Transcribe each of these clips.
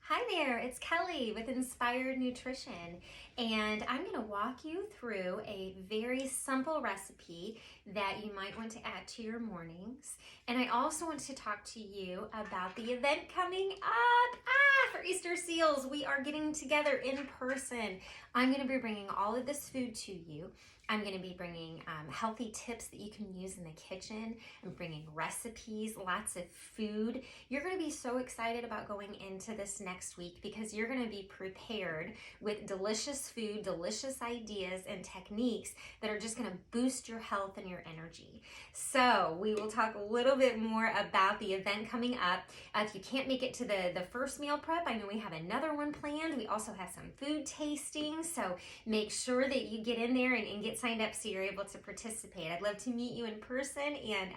Hi there, it's Kelly with Inspired Nutrition, and I'm going to walk you through a very simple recipe that you might want to add to your mornings. And I also want to talk to you about the event coming up for Easter Seals. We are getting together in person. I'm going to be bringing all of this food to you. I'm going to be bringing healthy tips that you can use in the kitchen. I'm bringing recipes, lots of food. You're going to be so excited about going into this next week because you're going to be prepared with delicious food, delicious ideas, and techniques that are just going to boost your health and your energy. So we will talk a little bit more about the event coming up. If you can't make it to the first meal prep, I know we have another one planned. We also have some food tasting, so make sure that you get in there and get signed up so you're able to participate. I'd love to meet you in person and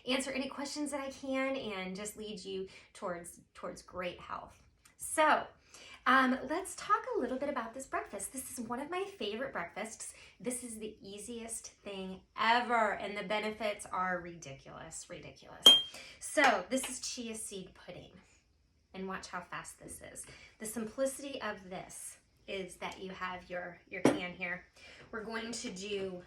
answer any questions that I can and just lead you towards great health. So let's talk a little bit about this breakfast. This is one of my favorite breakfasts. This is the easiest thing ever, and the benefits are ridiculous. So this is chia seed pudding, and watch how fast this is. The simplicity of this is that you have your can here. We're going to do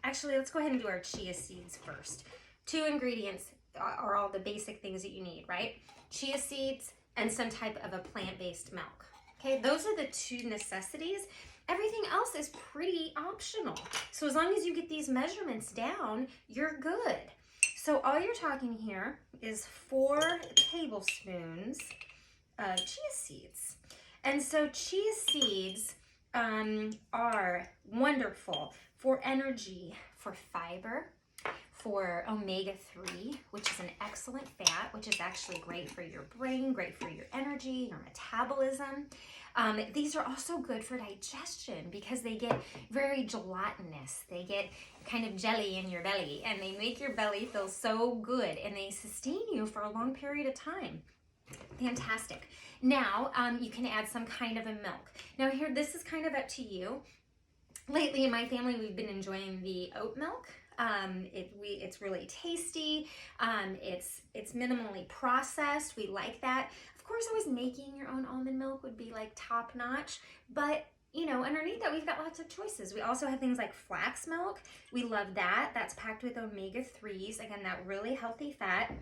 let's go ahead and do our chia seeds first. 2 ingredients are all the basic things that you need, right? Chia seeds and some type of a plant-based milk. Okay, those are the 2 necessities. Everything else is pretty optional. So as long as you get these measurements down, you're good. So all you're talking here is 4 tablespoons of chia seeds. And so chia seeds are wonderful for energy, for fiber, for omega-3, which is an excellent fat, which is actually great for your brain, great for your energy, your metabolism. These are also good for digestion because they get very gelatinous. They get kind of jelly in your belly, and they make your belly feel so good, and they sustain you for a long period of time. Fantastic. Now, you can add some kind of a milk. Now here, this is kind of up to you. Lately in my family, we've been enjoying the oat milk. It's really tasty. It's minimally processed. We like that. Of course, always making your own almond milk would be like top notch, but you know, underneath that, we've got lots of choices. We also have things like flax milk. We love that. That's packed with omega-3s. Again, that really healthy fat.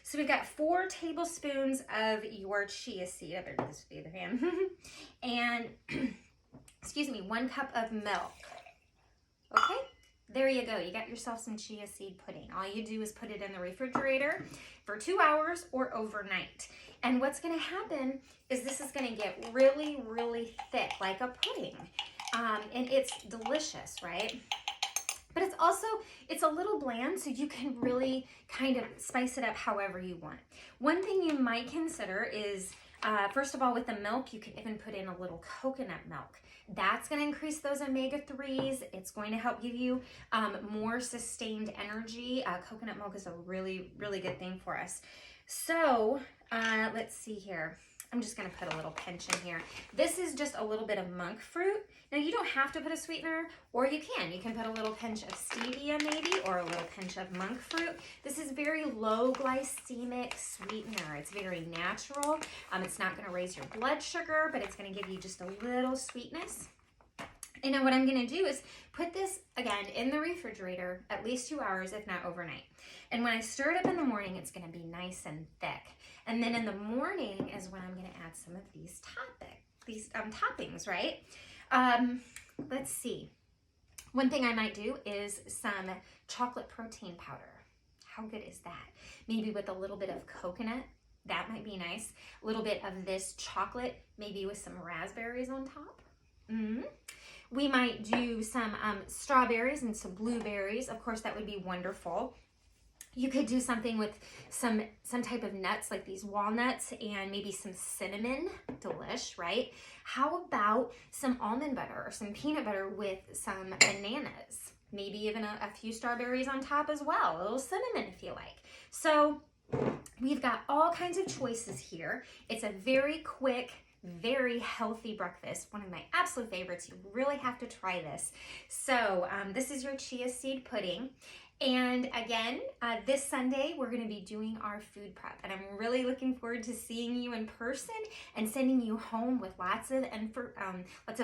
So we've got 4 tablespoons of your chia seed. I better do this with the other hand. And, excuse me, 1 cup of milk. Okay? There you go. You got yourself some chia seed pudding. All you do is put it in the refrigerator for 2 hours or overnight. And what's going to happen is this is going to get really, really thick, like a pudding. And it's delicious, right? But it's a little bland, so you can really kind of spice it up however you want. One thing you might consider is, first of all, with the milk, you can even put in a little coconut milk. That's going to increase those omega-3s. It's going to help give you more sustained energy. Coconut milk is a really, really good thing for us. So let's see here. I'm just going to put a little pinch in here. This is just a little bit of monk fruit. Now, you don't have to put a sweetener, or you can. You can put a little pinch of stevia maybe, or a little pinch of monk fruit. This is very low glycemic sweetener. It's very natural. It's not going to raise your blood sugar, but it's going to give you just a little sweetness. And now what I'm going to do is put this, again, in the refrigerator at least 2 hours, if not overnight. And when I stir it up in the morning, it's going to be nice and thick. And then in the morning is when I'm going to add some of these toppings, right? Let's see. One thing I might do is some chocolate protein powder. How good is that? Maybe with a little bit of coconut. That might be nice. A little bit of this chocolate, maybe with some raspberries on top. We might do some strawberries and some blueberries. Of course, that would be wonderful. You could do something with some type of nuts, like these walnuts, and maybe some cinnamon. Delish, right? How about some almond butter or some peanut butter with some bananas? Maybe even a few strawberries on top as well. A little cinnamon if you like. So we've got all kinds of choices here. It's a very quick, very healthy breakfast. One of my absolute favorites. You really have to try this. So this is your chia seed pudding. And again, this Sunday, we're going to be doing our food prep. And I'm really looking forward to seeing you in person and sending you home with lots of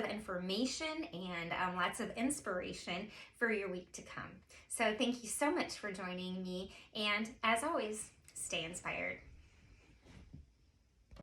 information and lots of inspiration for your week to come. So thank you so much for joining me. And as always, stay inspired.